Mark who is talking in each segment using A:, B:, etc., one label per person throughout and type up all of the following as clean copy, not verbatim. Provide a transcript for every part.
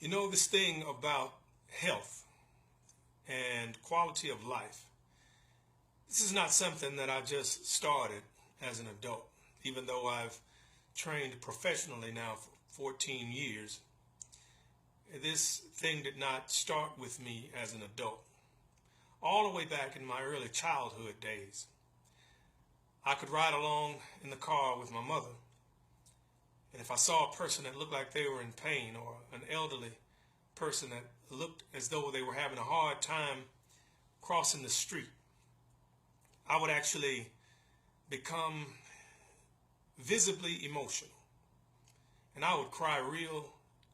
A: You know, this thing about health and quality of life, this is not something that I just started as an adult, even though I've trained professionally now for 14 years. This thing did not start with me as an adult. All the way back in my early childhood days, I could ride along in the car with my mother, and if I saw a person that looked like they were in pain, or an elderly person that looked as though they were having a hard time crossing the street, I would actually become visibly emotional. And I would cry real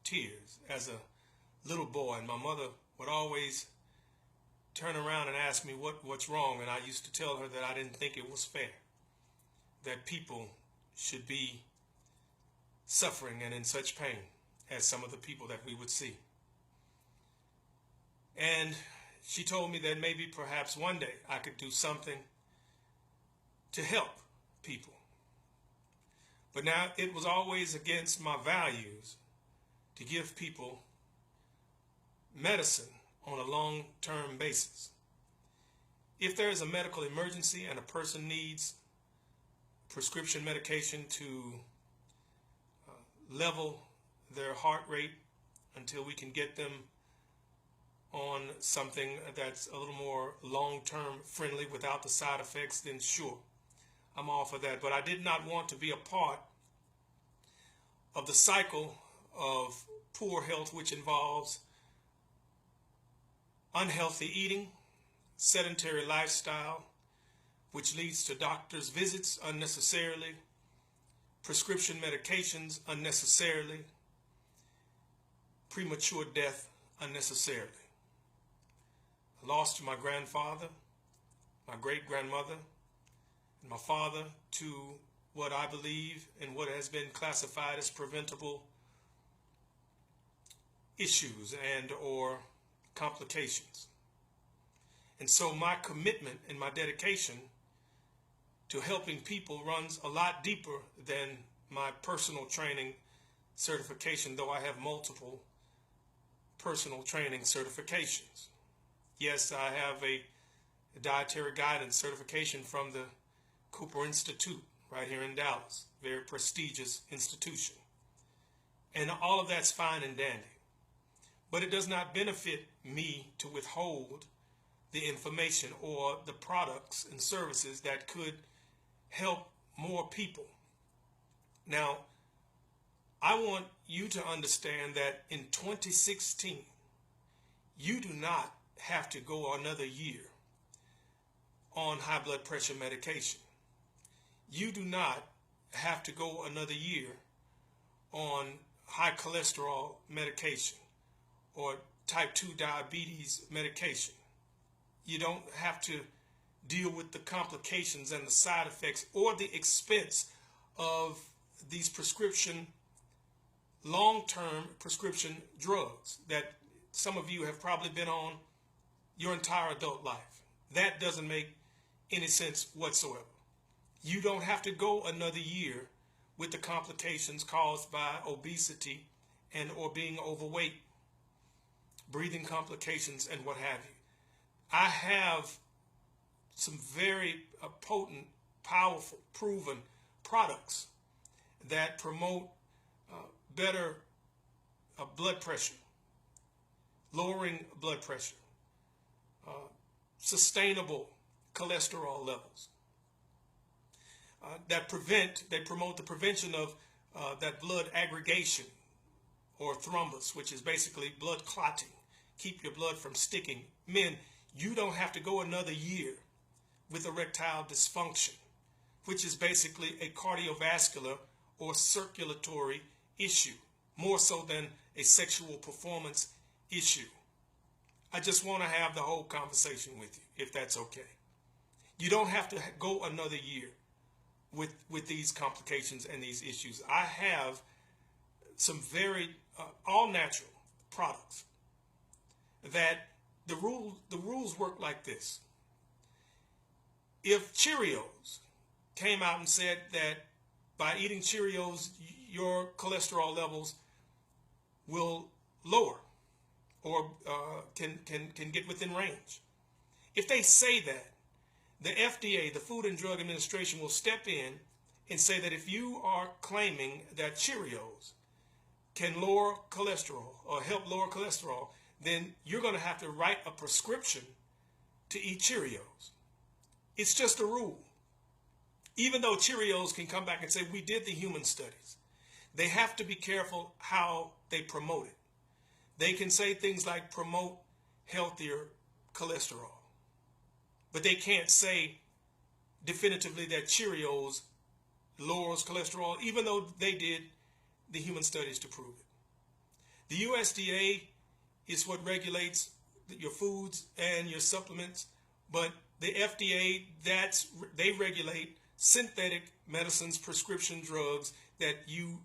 A: tears as a little boy. And my mother would always turn around and ask me what's wrong. And I used to tell her that I didn't think it was fair that people should be suffering and in such pain as some of the people that we would see. And she told me that maybe perhaps one day I could do something to help people. But now it was always against my values to give people medicine on a long-term basis. If there is a medical emergency and a person needs prescription medication to level their heart rate until we can get them on something that's a little more long-term friendly without the side effects, then sure, I'm all for that. But I did not want to be a part of the cycle of poor health, which involves unhealthy eating, sedentary lifestyle, which leads to doctor's visits unnecessarily, prescription medications unnecessarily, premature death unnecessarily. I lost my grandfather, my great-grandmother, and my father to what I believe and what has been classified as preventable issues and or complications. And so my commitment and my dedication to helping people runs a lot deeper than my personal training certification, though I have multiple personal training certifications. Yes, I have a dietary guidance certification from the Cooper Institute right here in Dallas, very prestigious institution. And all of that's fine and dandy. But it does not benefit me to withhold the information or the products and services that could help more people. Now, I want you to understand that in 2016, you do not have to go another year on high blood pressure medication. You do not have to go another year on high cholesterol medication or type 2 diabetes medication. You don't have to deal with the complications and the side effects or the expense of these long-term prescription drugs that some of you have probably been on your entire adult life. That doesn't make any sense whatsoever. You don't have to go another year with the complications caused by obesity and or being overweight, breathing complications and what have you. I have some very potent, powerful, proven products that promote better blood pressure, lowering blood pressure, sustainable cholesterol levels, they promote the prevention of that blood aggregation or thrombus, which is basically blood clotting, keep your blood from sticking. Men, you don't have to go another year with erectile dysfunction, which is basically a cardiovascular or circulatory issue, more so than a sexual performance issue. I just want to have the whole conversation with you, if that's okay. You don't have to go another year with these complications and these issues. I have some very all natural products that the rules work like this. If Cheerios came out and said that by eating Cheerios, your cholesterol levels will lower, can get within range. If they say that, the FDA, the Food and Drug Administration, will step in and say that if you are claiming that Cheerios can lower cholesterol or help lower cholesterol, then you're going to have to write a prescription to eat Cheerios. It's just a rule. Even though Cheerios can come back and say, we did the human studies, they have to be careful how they promote it. They can say things like promote healthier cholesterol, but they can't say definitively that Cheerios lowers cholesterol, even though they did the human studies to prove it. The USDA is what regulates your foods and your supplements, but the FDA, they regulate synthetic medicines, prescription drugs that you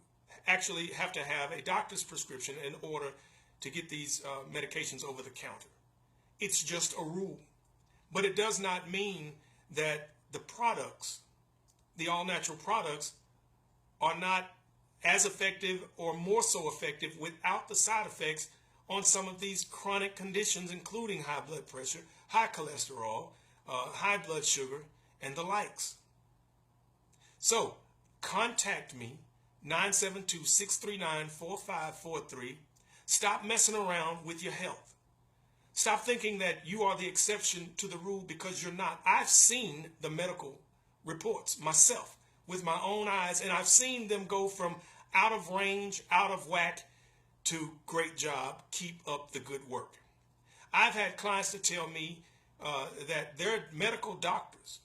A: actually have to have a doctor's prescription in order to get these medications over the counter. It's just a rule. But it does not mean that the products, the all-natural products, are not as effective or more so effective without the side effects on some of these chronic conditions, including high blood pressure, high cholesterol, high blood sugar, and the likes. So contact me, 972-639-4543. Stop messing around with your health. Stop thinking that you are the exception to the rule, because you're not. I've seen the medical reports myself with my own eyes, and I've seen them go from out of range, out of whack, to great job, keep up the good work. I've had clients to tell me that their medical doctors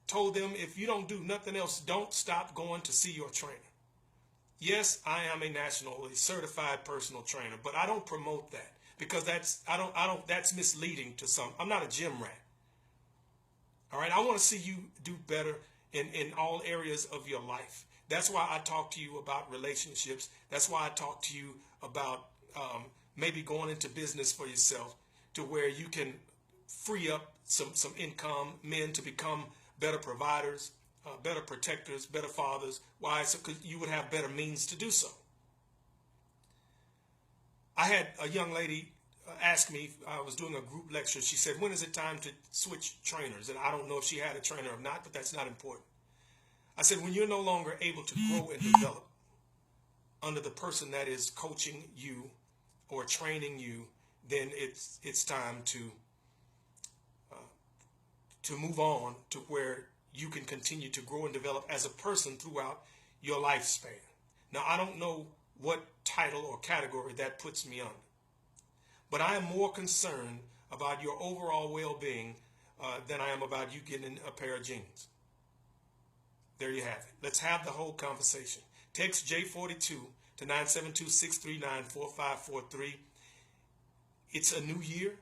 A: told them, if you don't do nothing else, don't stop going to see your trainer. Yes, I am a nationally certified personal trainer, but I don't promote that, because that's misleading to some. I'm not a gym rat. All right, I want to see you do better in all areas of your life. That's why I talk to you about relationships. That's why I talk to you about maybe going into business for yourself, to where you can free up some income, men to become better providers, better protectors, better fathers. Why? So because you would have better means to do so. I had a young lady ask me, I was doing a group lecture. She said, when is it time to switch trainers? And I don't know if she had a trainer or not, but that's not important. I said, when you're no longer able to grow and develop under the person that is coaching you or training you, then it's time to move on to where you can continue to grow and develop as a person throughout your lifespan. Now, I don't know what title or category that puts me under, but I am more concerned about your overall well-being than I am about you getting a pair of jeans. There you have it. Let's have the whole conversation. Text J42 to 972-639-4543. It's a new year.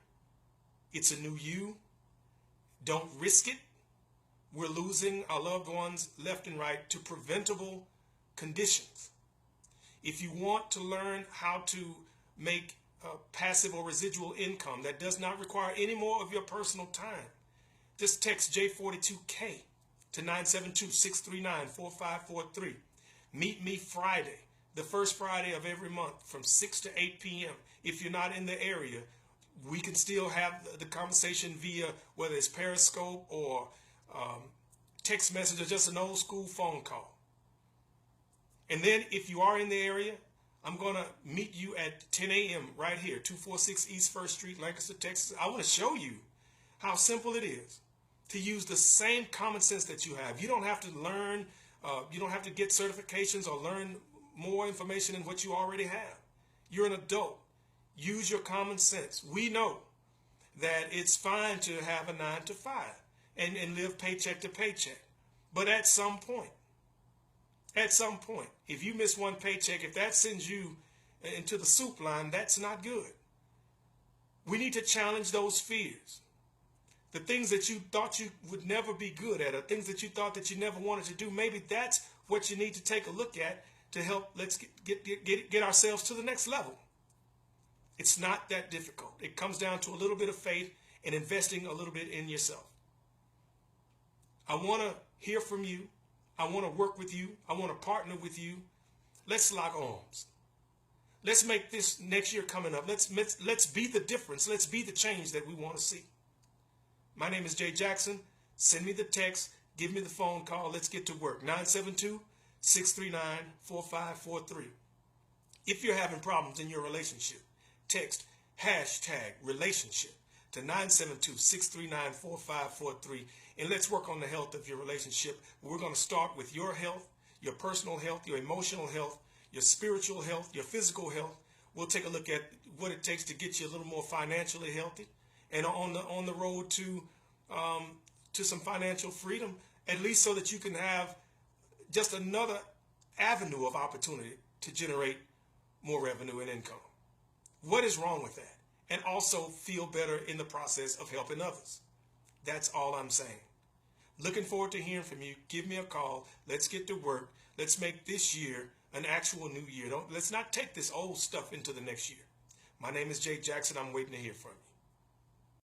A: It's a new you. Don't risk it. We're losing our loved ones left and right to preventable conditions. If you want to learn how to make passive or residual income that does not require any more of your personal time, just text J42K to 972-639-4543. Meet me Friday, the first Friday of every month, from 6 to 8 p.m. If you're not in the area, we can still have the conversation via whether it's Periscope or text message or just an old school phone call. And then if you are in the area, I'm going to meet you at 10 a.m. right here, 246 East 1st Street, Lancaster, Texas. I want to show you how simple it is to use the same common sense that you have. You don't have to learn, you don't have to get certifications or learn more information than what you already have. You're an adult. Use your common sense. We know that it's fine to have a 9 to 5 and live paycheck to paycheck. But at some point, if you miss one paycheck, if that sends you into the soup line, that's not good. We need to challenge those fears. The things that you thought you would never be good at, or things that you thought that you never wanted to do, maybe that's what you need to take a look at to help let's get ourselves to the next level. It's not that difficult. It comes down to a little bit of faith and investing a little bit in yourself. I want to hear from you. I want to work with you. I want to partner with you. Let's lock arms. Let's make this next year coming up. Let's be the difference. Let's be the change that we want to see. My name is Jay Jackson. Send me the text. Give me the phone call. Let's get to work. 972-639-4543. If you're having problems in your relationship, text #relationship to 972-639-4543, and let's work on the health of your relationship. We're going to start with your health, your personal health, your emotional health, your spiritual health, your physical health. We'll take a look at what it takes to get you a little more financially healthy and on the road to some financial freedom, at least so that you can have just another avenue of opportunity to generate more revenue and income. What is wrong with that? And also feel better in the process of helping others. That's all I'm saying. Looking forward to hearing from you. Give me a call. Let's get to work. Let's make this year an actual new year. Let's not take this old stuff into the next year. My name is Jay Jackson. I'm waiting to hear from you.